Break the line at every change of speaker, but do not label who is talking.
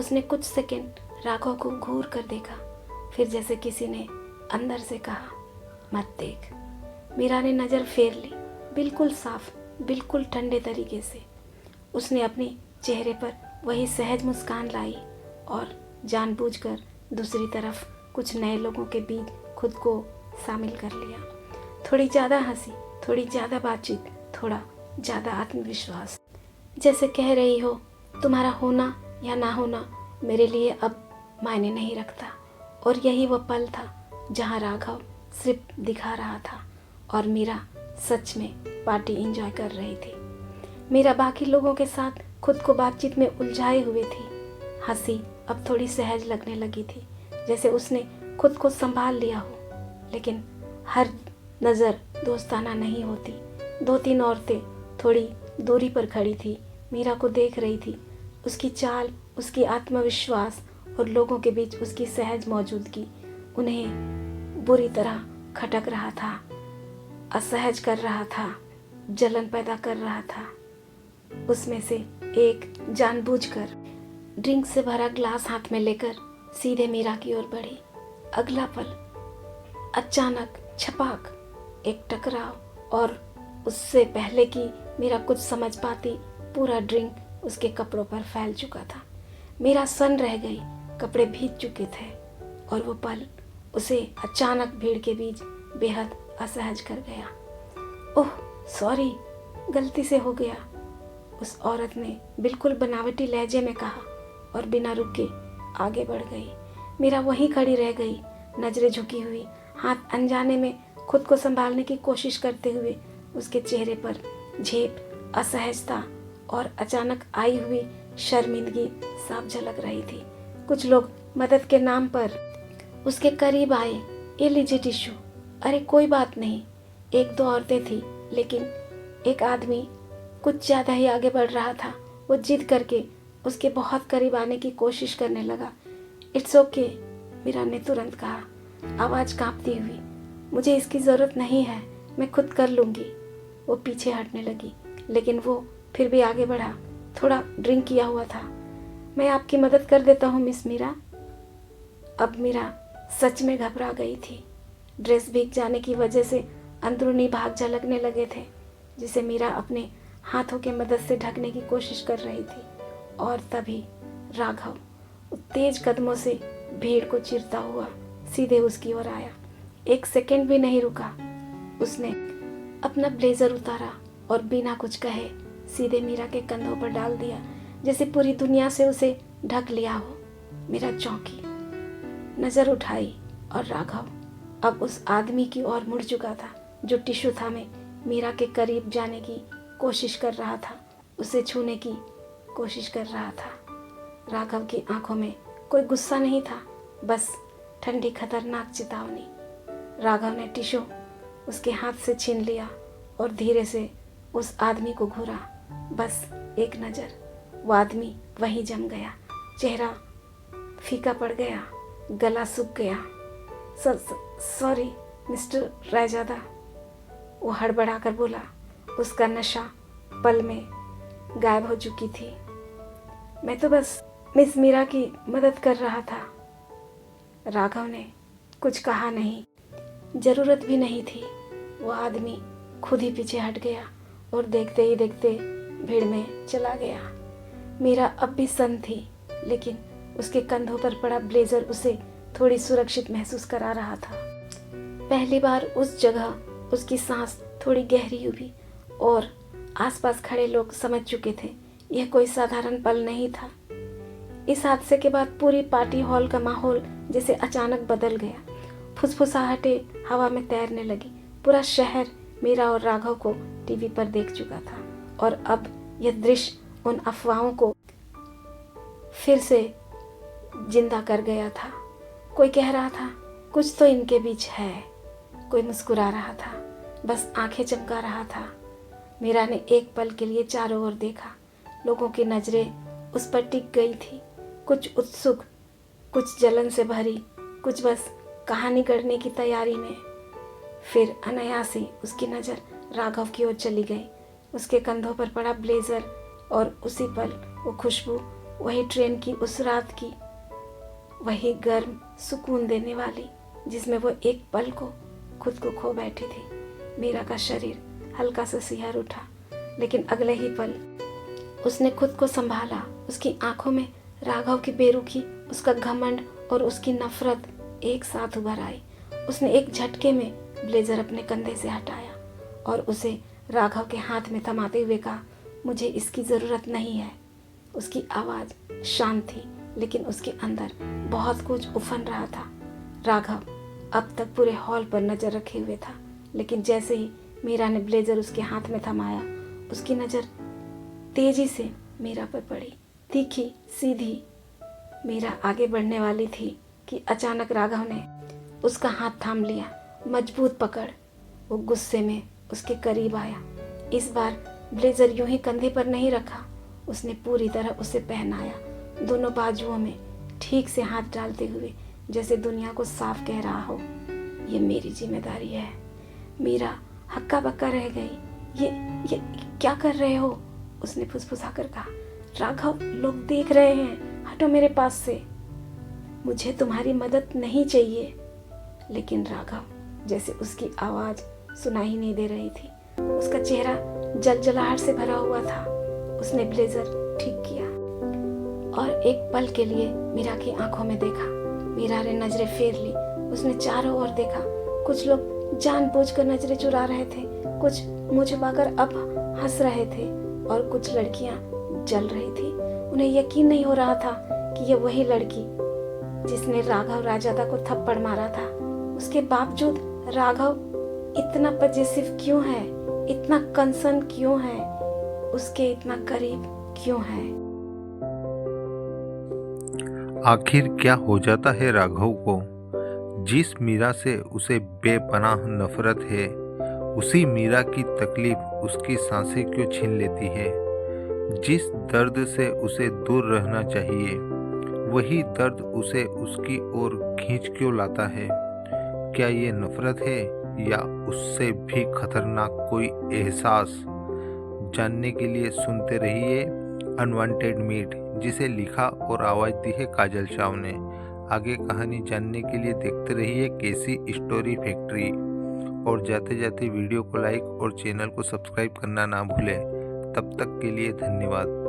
उसने कुछ सेकंड राघव को घूर कर देखा, फिर जैसे किसी ने अंदर से कहा, मत देख। मीरा ने नज़र फेर ली, बिल्कुल साफ, बिल्कुल ठंडे तरीके से। उसने अपने चेहरे पर वही सहज मुस्कान लाई और जानबूझकर दूसरी तरफ कुछ नए लोगों के बीच खुद को शामिल कर लिया। थोड़ी ज़्यादा हंसी, थोड़ी ज़्यादा बातचीत, थोड़ा ज़्यादा आत्मविश्वास। जैसे कह रही हो, तुम्हारा होना या ना होना मेरे लिए अब मायने नहीं रखता। और यही वो पल था जहाँ राघव सिर्फ दिखा रहा था और मीरा सच में पार्टी एंजॉय कर रही थी। मीरा बाकी लोगों के साथ खुद को बातचीत में उलझाए हुए थी। हंसी अब थोड़ी सहज लगने लगी थी, जैसे उसने खुद को संभाल लिया हो। लेकिन हर नज़र दोस्ताना नहीं होती। 2-3 औरतें थोड़ी दूरी पर खड़ी थी, मीरा को देख रही थी। उसकी चाल, उसकी आत्मविश्वास और लोगों के बीच उसकी सहज मौजूदगी उन्हें बुरी तरह खटक रहा था, असहज कर रहा था, जलन पैदा कर रहा था। उसमें से एक जानबूझकर ड्रिंक से भरा ग्लास हाथ में लेकर सीधे मीरा की ओर बढ़ी। अगला पल अचानक छपाक एक टकराव और उससे पहले कि मीरा कुछ समझ पाती, पूरा ड्रिंक उसके कपड़ों पर फैल चुका था। मीरा सन्न रह गई, कपड़े भीग चुके थे और वो पल उसे अचानक भीड़ के बीच बेहद असहज कर गया। ओह सॉरी, गलती से हो गया, उस औरत ने बिल्कुल बनावटी लहजे में कहा और बिना रुके आगे बढ़ गई। मीरा वहीं खड़ी रह गई, नजरें झुकी हुई, हाथ अनजाने में खुद को संभालने की कोशिश करते हुए। उसके चेहरे पर झेप, असहजता और अचानक आई हुई शर्मिंदगी साफ झलक रही थी। कुछ लोग मदद के नाम पर उसके करीब आए। ये लीजिए टिश्यू। अरे कोई बात नहीं। 1-2 औरतें थी, लेकिन एक आदमी कुछ ज़्यादा ही आगे बढ़ रहा था। वो जिद करके उसके बहुत करीब आने की कोशिश करने लगा। इट्स ओके, मीरा ने तुरंत कहा, आवाज़ कांपती हुई। मुझे इसकी ज़रूरत नहीं है, मैं खुद कर लूँगी। वो पीछे हटने लगी, लेकिन वो फिर भी आगे बढ़ा। थोड़ा ड्रिंक किया हुआ था। मैं आपकी मदद कर देता हूँ मिस मीरा। अब मीरा सच में घबरा गई थी। ड्रेस भीग जाने की वजह से अंदरूनी भाग झलकने लगे थे, जिसे मीरा अपने हाथों के मदद से ढकने की कोशिश कर रही थी। और तभी राघव तेज कदमों से भीड़ को चीरता हुआ सीधे उसकी ओर आया। 1 सेकंड भी नहीं रुका। उसने अपना ब्लेजर उतारा और बिना कुछ कहे सीधे मीरा के कंधों पर डाल दिया, जैसे पूरी दुनिया से उसे ढक लिया हो। मीरा चौंकी, नजर उठाई और राघव अब उस आदमी की ओर मुड़ चुका था, जो टिश्यू थामे मीरा के करीब जाने की कोशिश कर रहा था, उसे छूने की कोशिश कर रहा था। राघव की आंखों में कोई गुस्सा नहीं था, बस ठंडी खतरनाक चेतावनी। राघव ने टिश्यू उसके हाथ से छीन लिया और धीरे से उस आदमी को घूरा। बस एक नज़र, वो आदमी वहीं जम गया। चेहरा फीका पड़ गया, गला सूख गया। सॉरी मिस्टर रायजादा, वो हड़बड़ाकर बोला। उसका नशा पल में गायब हो चुकी थी। मैं तो बस मिस मीरा की मदद कर रहा था। राघव ने कुछ कहा नहीं, जरूरत भी नहीं थी। वो आदमी खुद ही पीछे हट गया और देखते ही देखते भीड़ में चला गया। मीरा अब भी सन्न थी, लेकिन उसके कंधों पर पड़ा ब्लेजर उसे थोड़ी सुरक्षित महसूस करा रहा था। पहली बार उस जगह उसकी सांस थोड़ी गहरी हुई और आसपास खड़े लोग समझ चुके थे यह कोई साधारण पल नहीं था। इस हादसे के बाद पूरी पार्टी हॉल का माहौल जैसे अचानक बदल गया। फुसफुसाहटें हवा में तैरने लगी। पूरा शहर मीरा और राघव को टीवी पर देख चुका था और अब यह दृश्य उन अफवाहों को फिर से जिंदा कर गया था। कोई कह रहा था कुछ तो इनके बीच है, कोई मुस्कुरा रहा था, बस आंखें चमका रहा था। मीरा ने एक पल के लिए चारों ओर देखा। लोगों की नजरें उस पर टिक गई थी, कुछ उत्सुक, कुछ जलन से भरी, कुछ बस कहानी गढ़ने की तैयारी में। फिर अनायास ही उसकी नज़र राघव की ओर चली गई। उसके कंधों पर पड़ा ब्लेजर और उसी पल वो खुशबू वही ट्रेन की उस रात की, वही गर्म सुकून देने वाली जिसमें वो एक पल को खुद को खो बैठी थी। मीरा का शरीर हल्का सा सिहर उठा, लेकिन अगले ही पल उसने खुद को संभाला। उसकी आंखों में राघव की बेरुखी, उसका घमंड और उसकी नफरत एक साथ उभर आई। उसने एक झटके में ब्लेजर अपने कंधे से हटाया और उसे राघव के हाथ में थमाते हुए कहा, मुझे इसकी ज़रूरत नहीं है। उसकी आवाज़ शांत थी, लेकिन उसके अंदर बहुत कुछ उफन रहा था। राघव अब तक पूरे हॉल पर नज़र रखे हुए था, लेकिन जैसे ही मीरा ने ब्लेजर उसके हाथ में थमाया, उसकी नज़र तेजी से मीरा पर पड़ी, तीखी सीधी। मीरा आगे बढ़ने वाली थी कि अचानक राघव ने उसका हाथ थाम लिया, मजबूत पकड़। वो गुस्से में उसके करीब आया। इस बार ब्लेजर यूं ही कंधे पर नहीं रखा, उसने पूरी तरह उसे पहनाया, दोनों बाजुओं में ठीक से हाथ डालते हुए, जैसे दुनिया को साफ कह रहा हो, ये मेरी जिम्मेदारी है। मीरा हक्का बक्का रह गई। ये क्या कर रहे हो? उसने फुसफुसाकर कहा। राघव, लोग देख रहे हैं, हटो मेरे पास से। मुझे तुम्हारी मदद नहीं चाहिए। लेकिन राघव जैसे उसकी आवाज़ सुनाई नहीं दे रही थी। उसका चेहरा जलजलाहट से भरा हुआ था। उसने ब्लेजर ठीक किया और एक पल के लिए मीरा की आंखों में देखा। मीरा ने नजरें फेर ली। उसने चारों ओर देखा। कुछ लोग जानबूझकर नजरें चुरा रहे थे, कुछ मुंह छुपाकर अब हंस रहे थे और कुछ लड़कियां जल रही थी। उन्हें यकीन नहीं हो रहा था कि यह वही लड़की जिसने राघव राजादा को थप्पड़ मारा था। उसके बावजूद राघव इतना पजेसिव क्यों है, इतना कंसर्न क्यों है, उसके इतना करीब क्यों है?
आखिर क्या हो जाता है राघव को? जिस मीरा से उसे बेपनाह नफरत है, उसी मीरा की तकलीफ उसकी सांसें क्यों छीन लेती है? जिस दर्द से उसे दूर रहना चाहिए, वही दर्द उसे उसकी ओर खींच क्यों लाता है? क्या ये नफरत है या उससे भी खतरनाक कोई एहसास? जानने के लिए सुनते रहिए अनवांटेड मीट, जिसे लिखा और आवाज़ दी है काजल शाह ने। आगे कहानी जानने के लिए देखते रहिए केसी स्टोरी फैक्ट्री। और जाते जाते वीडियो को लाइक और चैनल को सब्सक्राइब करना ना भूलें। तब तक के लिए धन्यवाद।